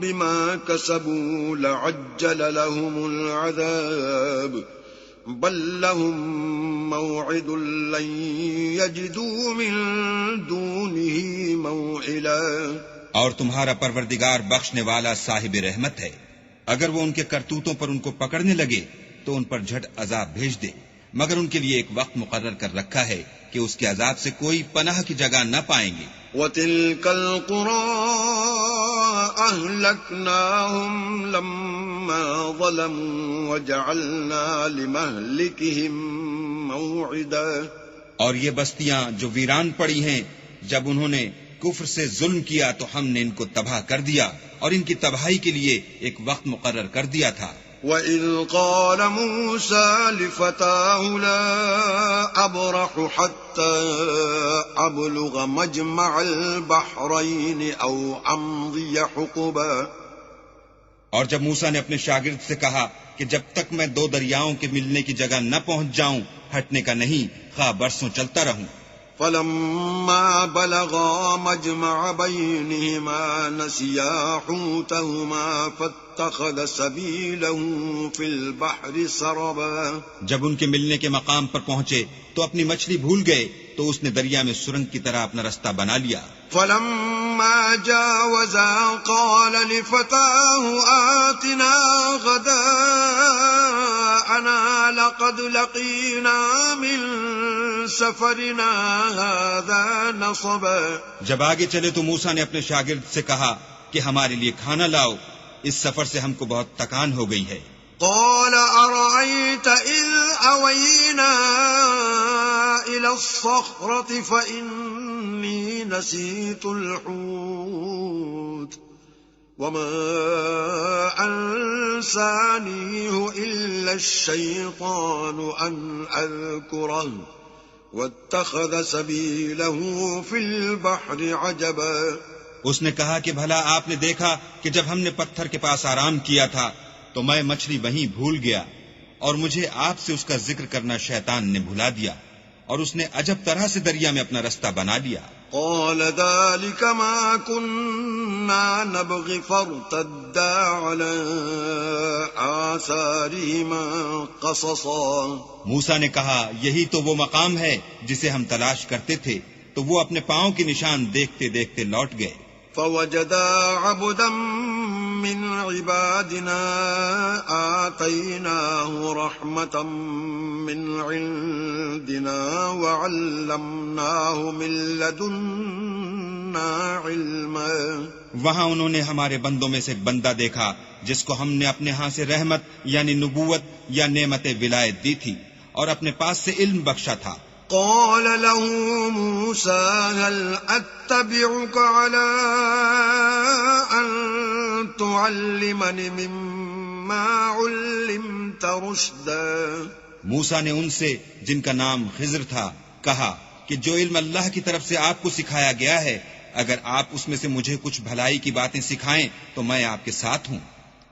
بِمَا كَسَبُوا لَعَجَّلَ لَهُمُ الْعَذَابَ بَل لَّهُم مَّوْعِدٌ لَّن يَجِدُوا مِن دُونِهِ مَوْعِلًا. اور تمہارا پروردگار بخشنے والا صاحب رحمت ہے، اگر وہ ان کے کرتوتوں پر ان کو پکڑنے لگے تو ان پر جھٹ عذاب بھیج دے، مگر ان کے لیے ایک وقت مقرر کر رکھا ہے کہ اس کے عذاب سے کوئی پناہ کی جگہ نہ پائیں گے. وَتِلْكَ الْقُرَىٰ أَهْلَكْنَاهُمْ لَمَّا ظَلَمُوا وَجَعَلْنَا لِمَهْلِكِهِم مَّوْعِدًا. اور یہ بستیاں جو ویران پڑی ہیں، جب انہوں نے کفر سے ظلم کیا تو ہم نے ان کو تباہ کر دیا، اور ان کی تباہی کے لیے ایک وقت مقرر کر دیا تھا. وَإِذْ قَالَ مُوسَىٰ لِفَتَاهُ لَا أَبْرَحُ حَتَّىٰ أَبْلُغَ مَجْمَعَ الْبَحْرَيْنِ أَوْ أَمْضِيَ حُقُبًا. اور جب موسیٰ نے اپنے شاگرد سے کہا کہ جب تک میں دو دریاؤں کے ملنے کی جگہ نہ پہنچ جاؤں ہٹنے کا نہیں، خواہ برسوں چلتا رہوں. فَلَمَّا بَلَغَا مَجْمَعَ بَيْنِهِمَا نَسِيَا حُوتَهُمَا فَاتَّخَذَ سَبِيلَهُ فِي الْبَحْرِ سَرَبًا. جب ان کے ملنے کے مقام پر پہنچے تو اپنی مچھلی بھول گئے تو اس نے دریا میں سرنگ کی طرح اپنا رستہ بنا لیا. فَلَمَّا جَاوَزَا قَالَ لِفَتَاهُ آتِنَا غَدَاءَنَا لَقَدْ لَقِينَا مِن سَفَرِنَا هَٰذَا نَصَبًا. جب آگے چلے تو موسیٰ نے اپنے شاگرد سے کہا کہ ہمارے لیے کھانا لاؤ، اس سفر سے ہم کو بہت تکان ہو گئی ہے. قال أرأيت إذ أوينا إلى الصخرة فإني نسيت الحوت وما أنسانيه إلا الشيطان أن أذكره واتخذ سبيله في البحر عجبا. اس نے کہا کہ بھلا آپ نے دیکھا کہ جب ہم نے پتھر کے پاس آرام کیا تھا تو میں مچھلی وہیں بھول گیا، اور مجھے آپ سے اس کا ذکر کرنا شیطان نے بھلا دیا، اور اس نے عجب طرح سے دریا میں اپنا رستہ بنا لیا. قال ذلك ما كنا نبغي فارتدا على آثارهما قصصا. موسیٰ نے کہا یہی تو وہ مقام ہے جسے ہم تلاش کرتے تھے، تو وہ اپنے پاؤں کی نشان دیکھتے دیکھتے لوٹ گئے. فوجدا عبدا من عبادنا آتيناه رحمة من عندنا وعلمناه من لدنا علما. وہاں انہوں نے ہمارے بندوں میں سے ایک بندہ دیکھا جس کو ہم نے اپنے ہاں سے رحمت یعنی نبوت یا نعمت ولایت دی تھی، اور اپنے پاس سے علم بخشا تھا. قال له موسى هل أتبعك على أن تعلمني مما علمت رشدا. موسیٰ نے ان سے جن کا نام خضر تھا کہا کہ جو علم اللہ کی طرف سے آپ کو سکھایا گیا ہے، اگر آپ اس میں سے مجھے کچھ بھلائی کی باتیں سکھائیں تو میں آپ کے ساتھ ہوں.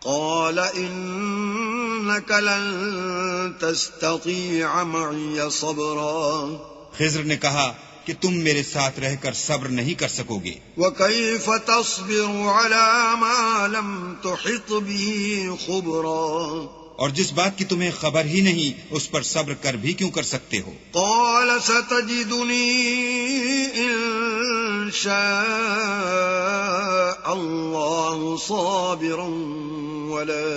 قال إنك لن تستطيع معي صبرا. خضر نے کہا کہ تم میرے ساتھ رہ کر صبر نہیں کر سکو گے. وكيف تصبر على ما لم تحط به خبرا. اور جس بات کی تمہیں خبر ہی نہیں اس پر صبر کر بھی کیوں کر سکتے ہو. قال ستجدني إن شاء الله صابرا ولا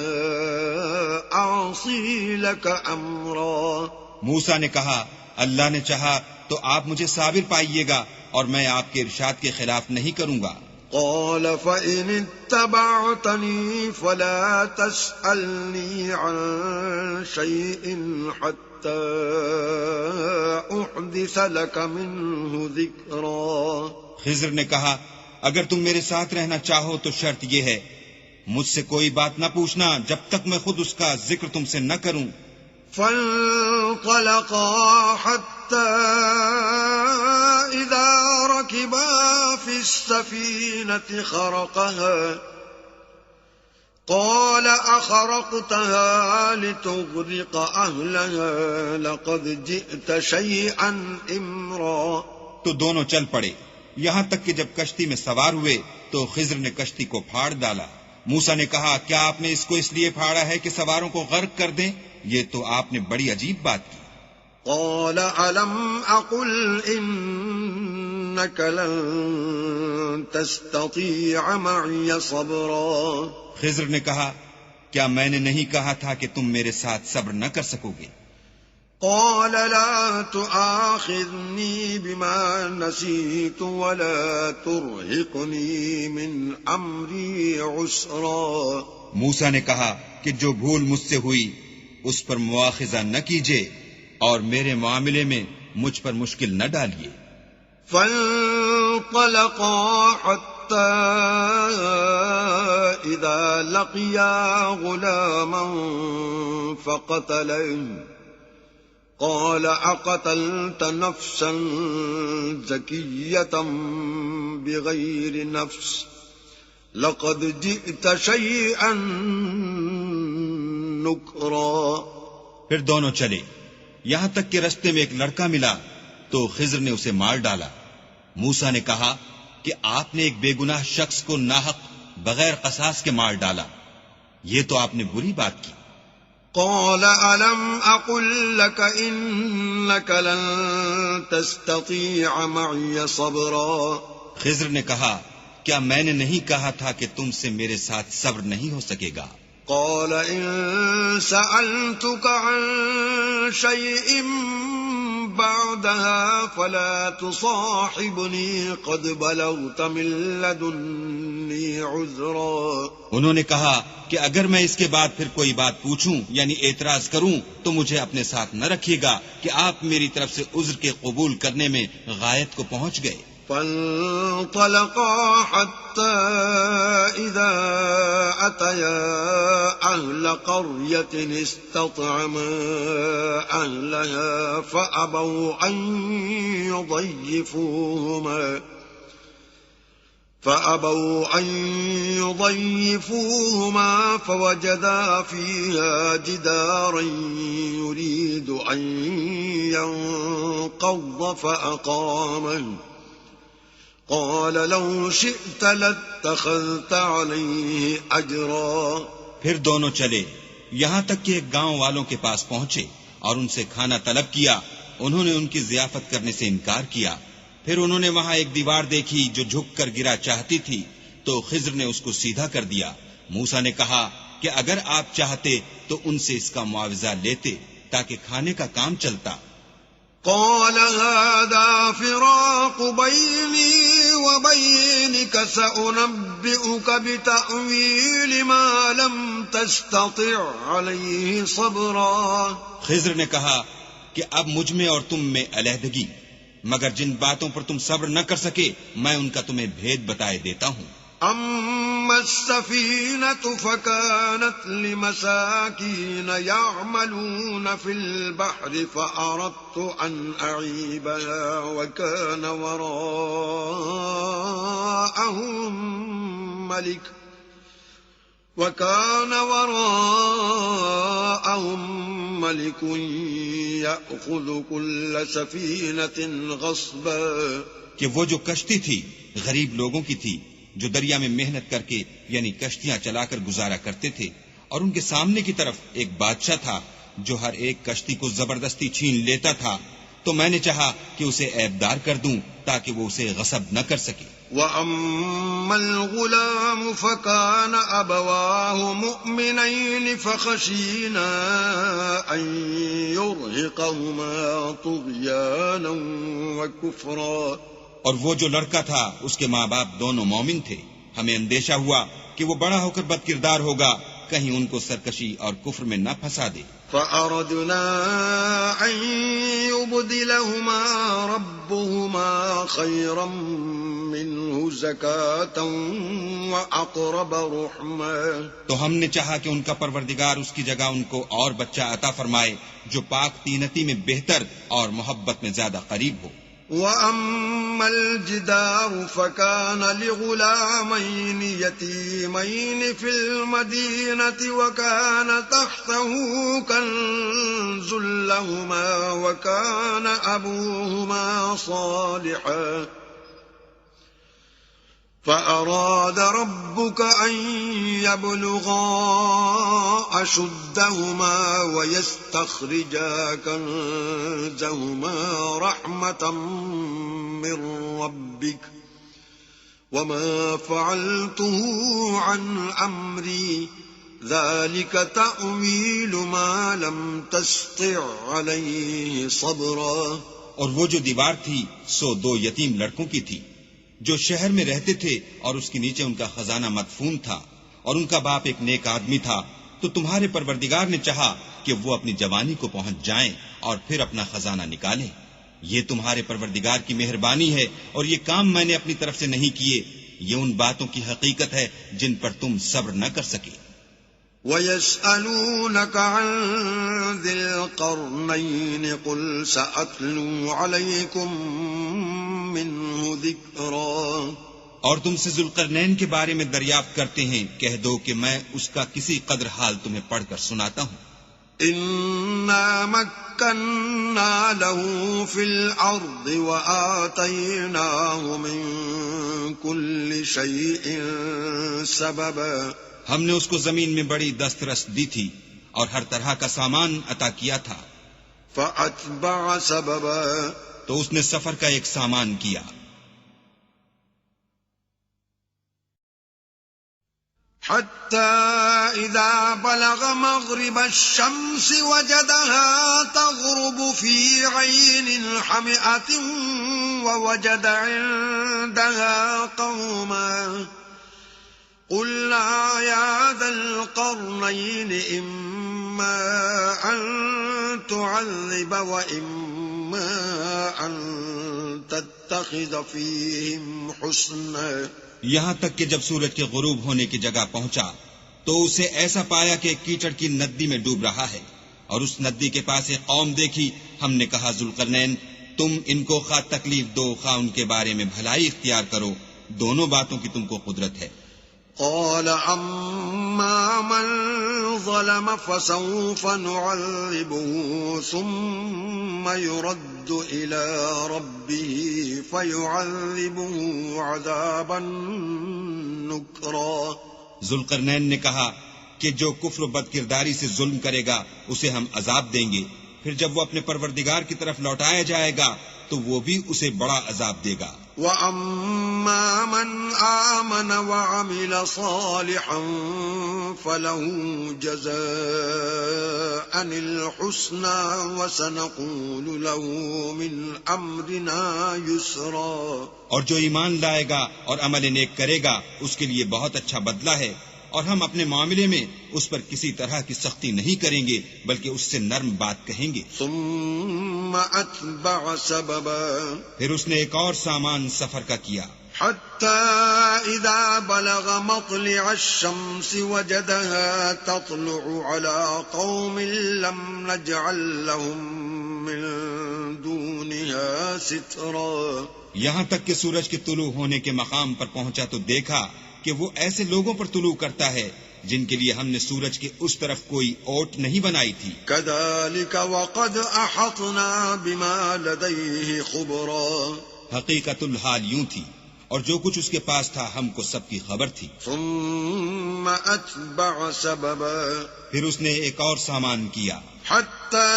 أعصي لك أمرا. موسیٰ نے کہا اللہ نے چاہا تو آپ مجھے صابر پائیے گا اور میں آپ کے ارشاد کے خلاف نہیں کروں گا. قال فإن اتبعتني فلا تسألني عن شيء حتى أحدث لك منه ذكرا. خضر نے کہا اگر تم میرے ساتھ رہنا چاہو تو شرط یہ ہے مجھ سے کوئی بات نہ پوچھنا جب تک میں خود اس کا ذکر تم سے نہ کروں. فانطلقا حتى إذا ركبا في السفينة خرقها قال أخرقتها لتغرق أهلها لقد جئت شيئا إمرا. تو دونوں چل پڑے یہاں تک کہ جب کشتی میں سوار ہوئے تو خضر نے کشتی کو پھاڑ ڈالا. موسیٰ نے کہا کیا آپ نے اس کو اس لیے پھاڑا ہے کہ سواروں کو غرق کر دیں؟ یہ تو آپ نے بڑی عجیب بات کی. قال ألم أقل إنك لن تستطيع معي صبرا. خضر نے کہا کیا میں نے نہیں کہا تھا کہ تم میرے ساتھ صبر نہ کر سکو گے؟ قال لا تؤاخذني بما نسيت ولا ترهقني من أمري عسرا. موسیٰ نے کہا کہ جو بھول مجھ سے ہوئی اس پر مواخذہ نہ کیجیے اور میرے معاملے میں مجھ پر مشکل نہ ڈالیے. فانطلقا حتى إذا لقيا غلاما فقتله قال أقتلت نفسا زكية بغير نفس لقد جئت شيئا نكرا. پھر دونوں چلے یہاں تک کہ رستے میں ایک لڑکا ملا تو خضر نے اسے مار ڈالا. موسیٰ نے کہا کہ آپ نے ایک بے گناہ شخص کو ناحق بغیر قصاص کے مار ڈالا، یہ تو آپ نے بری بات کی. قال ألم أقل لك إنك لن تستطيع معي صبرا. خضر نے کہا کیا میں نے نہیں کہا تھا کہ تم سے میرے ساتھ صبر نہیں ہو سکے گا؟ قال إن سألتك عن شيء بعدها فلا تصاحبني قد بلغت من لدني عذرا. انہوں نے کہا کہ اگر میں اس کے بعد پھر کوئی بات پوچھوں یعنی اعتراض کروں تو مجھے اپنے ساتھ نہ رکھیے گا کہ آپ میری طرف سے عذر کے قبول کرنے میں غایت کو پہنچ گئے. فانطلقا حتى إذا أتيا أهل قرية استطعما أهلها فأبوا أن يضيفوهما فوجدا فيها جدارا يريد أن ينقض فأقامه قال لو شئت لاتخذت عليه أجرا. پھر دونوں چلے یہاں تک کہ ایک گاؤں والوں کے پاس پہنچے اور ان سے کھانا طلب کیا. انہوں نے ان کی ضیافت کرنے سے انکار کیا. پھر انہوں نے وہاں ایک دیوار دیکھی جو جھک کر گرا چاہتی تھی تو خضر نے اس کو سیدھا کر دیا. موسیٰ نے کہا کہ اگر آپ چاہتے تو ان سے اس کا معاوضہ لیتے تاکہ کھانے کا کام چلتا. قال هذا فراق بيني وبينك سأنبئك بتأويل ما لم تستطع عليه صبرا. خضر نے کہا کہ اب مجھ میں اور تم میں علیحدگی، مگر جن باتوں پر تم صبر نہ کر سکے میں ان کا تمہیں بھید بتائے دیتا ہوں. أما السفينة فكانت لمساكين يعملون في البحر فأردت أن أعيبها وكان وراءهم ملك يأخذ كل سفينة غصبا. کہ وہ جو کشتی تھی غریب لوگوں کی تھی جو دریا میں محنت کر کے یعنی کشتیاں چلا کر گزارا کرتے تھے، اور ان کے سامنے کی طرف ایک بادشاہ تھا جو ہر ایک کشتی کو زبردستی چھین لیتا تھا. تو میں نے چاہا کہ اسے عیبدار کر دوں تاکہ وہ اسے غصب نہ کر سکے. وَأَمَّا الْغُلَامُ فَكَانَ أَبَوَاهُ مُؤْمِنَيْنِ فَخَشِينَا أَن يُرْهِقَهُمَا طُغْيَانًا وَكُفْرًا. اور وہ جو لڑکا تھا اس کے ماں باپ دونوں مومن تھے. ہمیں اندیشہ ہوا کہ وہ بڑا ہو کر بد کردار ہوگا، کہیں ان کو سرکشی اور کفر میں نہ پھنسا دے. فأردنا أن يبدلهما ربهما خيرا منه زكاة وأقرب رحما. تو ہم نے چاہا کہ ان کا پروردگار اس کی جگہ ان کو اور بچہ عطا فرمائے جو پاک تینتی میں بہتر اور محبت میں زیادہ قریب ہو. وأما الجدار فكان لغلامين يتيمين في المدينة وكان تحته كنز لهما وكان أبوهما صالحا فأراد ربك أن يبلغا أشدهما ويستخرجا كنزهما رحمة من ربك وما فعلته عن أمري ذلك تأويل ما لم تستطع عليه صبرا. اور وہ جو دیوار تھی سو دو یتیم لڑکوں کی تھی جو شہر میں رہتے تھے اور اس کے نیچے ان کا خزانہ مدفون تھا اور ان کا باپ ایک نیک آدمی تھا. تو تمہارے پروردگار نے چاہا کہ وہ اپنی جوانی کو پہنچ جائیں اور پھر اپنا خزانہ نکالیں. یہ تمہارے پروردگار کی مہربانی ہے اور یہ کام میں نے اپنی طرف سے نہیں کیے. یہ ان باتوں کی حقیقت ہے جن پر تم صبر نہ کر سکے. وَيَسْأَلُونَكَ عَنْ ذِي الْقَرْنَيْنِ قُلْ سَأَتْلُو عَلَيْكُمْ مِنْهُ ذِكْرًا. اور تم سے ذوالقرنین کے بارے میں دریافت کرتے ہیں، کہہ دو کہ میں اس کا کسی قدر حال تمہیں پڑھ کر سناتا ہوں. إِنَّا مَكَّنَّا لَهُ فِي الْأَرْضِ وَآتَيْنَاهُ مِنْ كُلِّ شَيْءٍ سَبَبًا. ہم نے اس کو زمین میں بڑی دسترس دی تھی اور ہر طرح کا سامان عطا کیا تھا. فَأَتْبَعَ سَبَبًا. تو اس نے سفر کا ایک سامان کیا. حَتَّى إِذَا بَلَغَ مَغْرِبَ الشَّمْسِ وَجَدَهَا تَغْرُبُ فِي عَيْنٍ حَمِئَةٍ وَوَجَدَ عِندَهَا قَوْمًا قُلْنَا يَا ذَا الْقَرْنَيْنِ إِمَّا أَن تُعَذِّبَ وَإِمَّا أَن تَتَّخِذَ فِيهِمْ حُسْنًا. یہاں تک کہ جب سورج کے غروب ہونے کی جگہ پہنچا تو اسے ایسا پایا کہ کیچڑ کی ندی میں ڈوب رہا ہے اور اس ندی کے پاس ایک قوم دیکھی. ہم نے کہا ذوالقرنین تم ان کو خواہ تکلیف دو خواہ ان کے بارے میں بھلائی اختیار کرو، دونوں باتوں کی تم کو قدرت ہے. قال أما من ظلم فسوف نعذبه ثم يرد إلى ربه فيعذبه عذابا نكرا. ذوالقرنین نے کہا کہ جو کفر و بد کرداری سے ظلم کرے گا اسے ہم عذاب دیں گے، پھر جب وہ اپنے پروردگار کی طرف لوٹایا جائے گا تو وہ بھی اسے بڑا عذاب دے گا. وَأَمَّا مَنْ آمَنَ وَعَمِلَ صَالِحًا فَلَهُ جَزَاءً الْحُسْنَى وَسَنَقُولُ لَهُ مِنْ أَمْرِنَا يُسْرًا. اور جو ایمان لائے گا اور عمل نیک کرے گا اس کے لیے بہت اچھا بدلہ ہے، اور ہم اپنے معاملے میں اس پر کسی طرح کی سختی نہیں کریں گے بلکہ اس سے نرم بات کہیں گے. ثم أتبع سببا. پھر اس نے ایک اور سامان سفر کا کیا. حتى إذا بلغ مطلع الشمس وجدها تطلع على قوم لم نجعل لهم من دونها سترا. یہاں تک کہ سورج کے طلوع ہونے کے مقام پر پہنچا تو دیکھا کہ وہ ایسے لوگوں پر طلوع کرتا ہے جن کے لیے ہم نے سورج کے اس طرف کوئی اوٹ نہیں بنائی تھی. كذلك وقد أحطنا بما لديه خبرا. حقیقت الحال یوں تھی اور جو کچھ اس کے پاس تھا ہم کو سب کی خبر تھی. ثم أتبع سببا. پھر اس نے ایک اور سامان کیا. حتى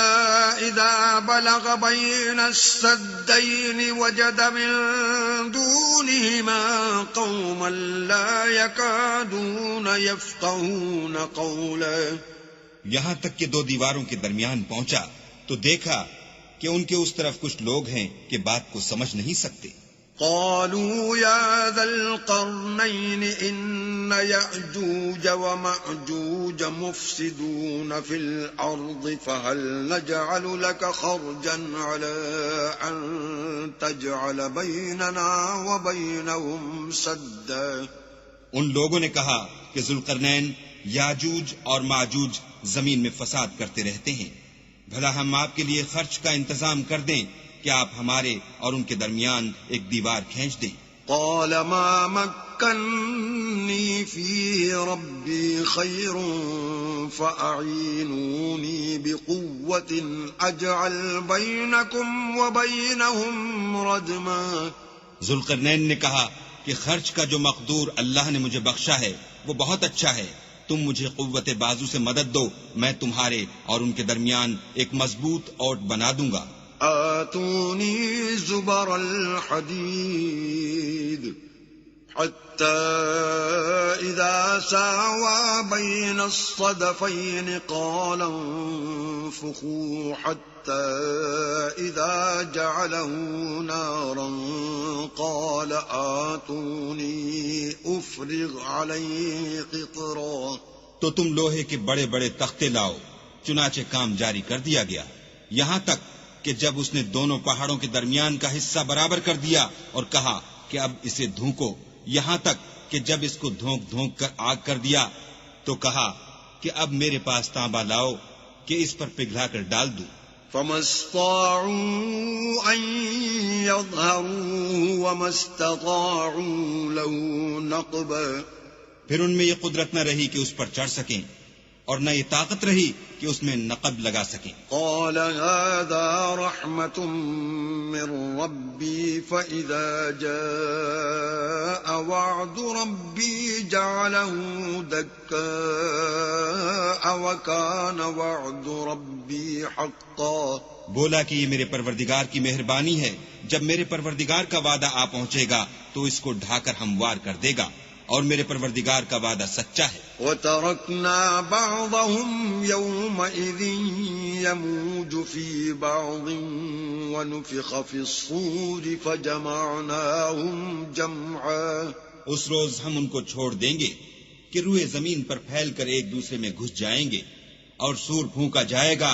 إذا بلغ بين السدين وجد من دونهما قوما لا يكادون يفقهون قولا. یہاں تک کہ دو دیواروں کے درمیان پہنچا تو دیکھا کہ ان کے اس طرف کچھ لوگ ہیں کہ بات کو سمجھ نہیں سکتے. قالوا يا ذا القرنين إن يأجوج ومأجوج مفسدون في الأرض فهل نجعل لك خرجا على أن تجعل بيننا وبينهم سدا. ان لوگوں نے کہا کہ ذوالقرنین یاجوج اور ماجوج زمین میں فساد کرتے رہتے ہیں، بھلا ہم آپ کے لیے خرچ کا انتظام کر دیں کہ آپ ہمارے اور ان کے درمیان ایک دیوار کھینچ دیں. قال ما مكنني فيه ربي خير فأعينوني بقوة أجعل بينكم وبينهم ردما. ذوالقرنین نے کہا کہ خرچ کا جو مقدور اللہ نے مجھے بخشا ہے وہ بہت اچھا ہے، تم مجھے قوت بازو سے مدد دو، میں تمہارے اور ان کے درمیان ایک مضبوط اوٹ بنا دوں گا. آتوني زبر الحديد حتى إذا ساوى بين الصدفين قال انفخوا حتى إذا جعله نارا قال آتوني أفرغ عليه قطرا. تو تم لوہے کے بڑے بڑے تختے لاؤ. چنانچہ کام جاری کر دیا گیا یہاں تک کہ جب اس نے دونوں پہاڑوں کے درمیان کا حصہ برابر کر دیا اور کہا کہ اب اسے دھونکو، یہاں تک کہ جب اس کو دھونک دھونک کر آگ کر دیا تو کہا کہ اب میرے پاس تانبا لاؤ کہ اس پر پگھلا کر ڈال دوں. فما استطاعوا أن يظهروه وما استطاعوا له نقبا. پھر ان میں یہ قدرت نہ رہی کہ اس پر چڑھ سکیں اور نہ یہ طاقت رہی کہ اس میں نقب لگا سکیں. قال هذا رحمة من ربي فإذا جاء وعد ربي جعله دكاء وكان وعد ربي حقا. بولا کہ یہ میرے پروردگار کی مہربانی ہے، جب میرے پروردگار کا وعدہ آ پہنچے گا تو اس کو ڈھا کر ہموار کر دے گا، اور میرے پروردگار کا وعدہ سچا ہے. وَتَرَكْنَا بَعْضَهُمْ يَوْمَئِذٍ يَمُوجُ فِي بَعْضٍ وَنُفِخَ فِي الصُّورِ فَجَمَعْنَاهُمْ جَمْعًا. اس روز ہم ان کو چھوڑ دیں گے کہ روئے زمین پر پھیل کر ایک دوسرے میں گھس جائیں گے، اور سور پھونکا جائے گا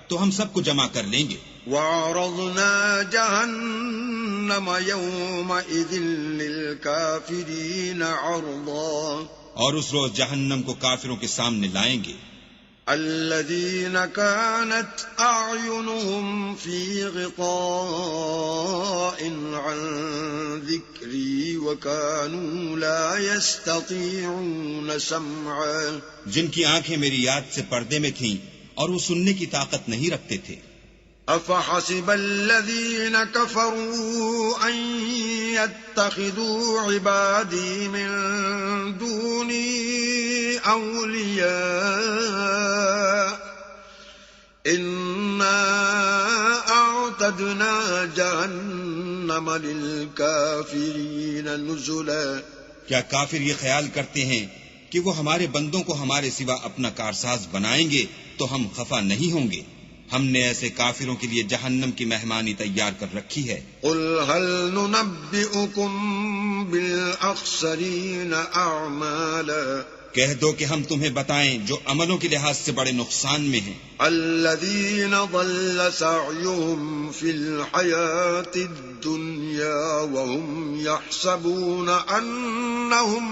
تو ہم سب کو جمع کر لیں گے. وَعَرَضْنَا جَهَنَّمَ يَوْمَئِذٍ لِلْكَافِرِينَ عَرْضًا. اور اس روز جہنم کو کافروں کے سامنے لائیں گے. الَّذِينَ كَانَتْ أَعْيُنُهُمْ فِي غِطَاءٍ عَنْ ذِكْرِي وَكَانُوا لَا يَسْتَطِيعُونَ سَمْعًا. جن کی آنکھیں میری یاد سے پردے میں تھیں اور وہ سننے کی طاقت نہیں رکھتے تھے. أَفَحَسِبَ الَّذِينَ كَفَرُوا أَن يَتَّخِذُوا عِبَادِي مِن دُونِي أَوْلِيَاءَ إِنَّا أَعْتَدْنَا جَهَنَّمَ لِلْكَافِرِينَ نُزُلًا. کیا کافر یہ خیال کرتے ہیں کہ وہ ہمارے بندوں کو ہمارے سوا اپنا کارساز بنائیں گے تو ہم خفا نہیں ہوں گے؟ ہم نے ایسے کافروں کے لیے جہنم کی مہمانی تیار کر رکھی ہے. قل هل ننبئكم بالأخسرين أعمالا. کہہ دو کہ ہم تمہیں بتائیں جو عملوں کے لحاظ سے بڑے نقصان میں ہیں. الذين ضل سعيهم في الحياة الدنيا وهم يحسبون أنهم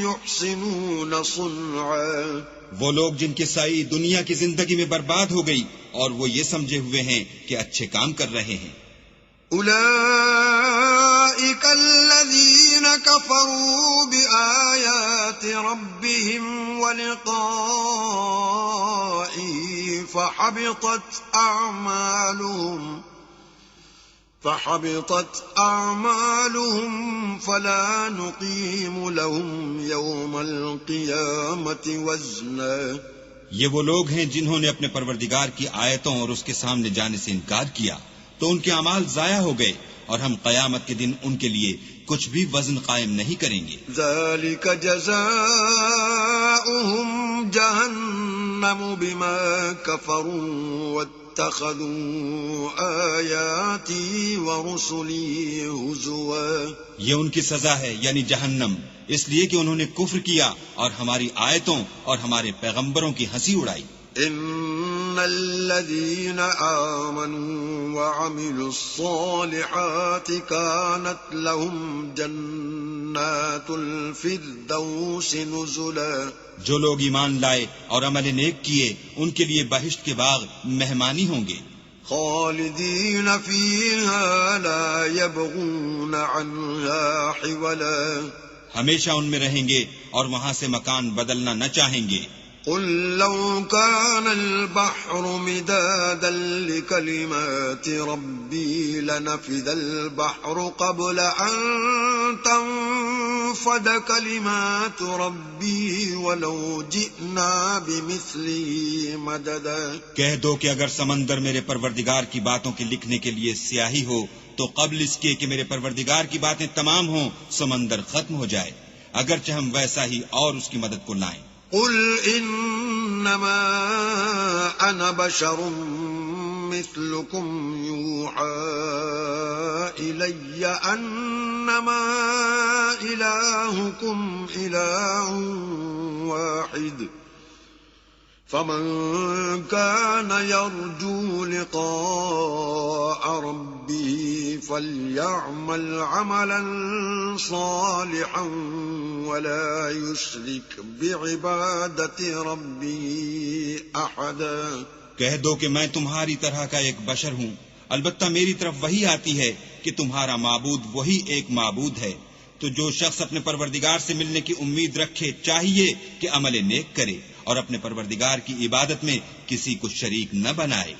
يحسنون صنعا. وہ لوگ جن کی سائی دنیا کی زندگی میں برباد ہو گئی اور وہ یہ سمجھے ہوئے ہیں کہ اچھے کام کر رہے ہیں. أولئك الذين كفروا بآيات ربهم ولقائه فحبطت أعمالهم فلا نقيم لهم يوم القيامة وزنا. یہ وہ لوگ ہیں جنہوں نے اپنے پروردگار کی آیتوں اور اس کے سامنے جانے سے انکار کیا تو ان کے اعمال ضائع ہو گئے، اور ہم قیامت کے دن ان کے لیے کچھ بھی وزن قائم نہیں کریں گے. ذلك جزاؤهم جهنم بما كفروا اتخذوا آياتي ورسلي هزوا یہ ان کی سزا ہے یعنی جہنم، اس لیے کہ انہوں نے کفر کیا اور ہماری آیتوں اور ہمارے پیغمبروں کی ہنسی اڑائی۔ ان الذين آمنوا وعملوا الصالحات كانت لهم جنات الفردوس نزلا، جو لوگ ایمان لائے اور عمل نیک کیے ان کے لیے بہشت کے باغ مہمانی ہوں گے، خالدين فيها لا يبغون عنها حولا، ہمیشہ ان میں رہیں گے اور وہاں سے مکان بدلنا نہ چاہیں گے۔ قل لو كان البحر مدادا لكلمات ربي لنفد البحر قبل أن تنفد كلمات ربي ولو جئنا بمثله مددا، کہہ دو کہ اگر سمندر میرے پروردگار کی باتوں کے لکھنے کے لیے سیاہی ہو تو قبل اس کے کہ میرے پروردگار کی باتیں تمام ہوں سمندر ختم ہو جائے، اگرچہ ہم ویسا ہی اور اس کی مدد کو لائیں۔ قل انما انا بشر مثلكم يوحى الي انما الهكم اله واحد فمن كان يرجو لقاء ربه فليعمل عملا صالحا ولا يشرك بعبادة ربه احدا۔ کہہ دو کہ میں تمہاری طرح کا ایک بشر ہوں، البتہ میری طرف وہی آتی ہے کہ تمہارا معبود وہی ایک معبود ہے، تو جو شخص اپنے پروردگار سے ملنے کی امید رکھے چاہیے کہ عمل نیک کرے اور اپنے پروردگار کی عبادت میں کسی کو شریک نہ بنائے۔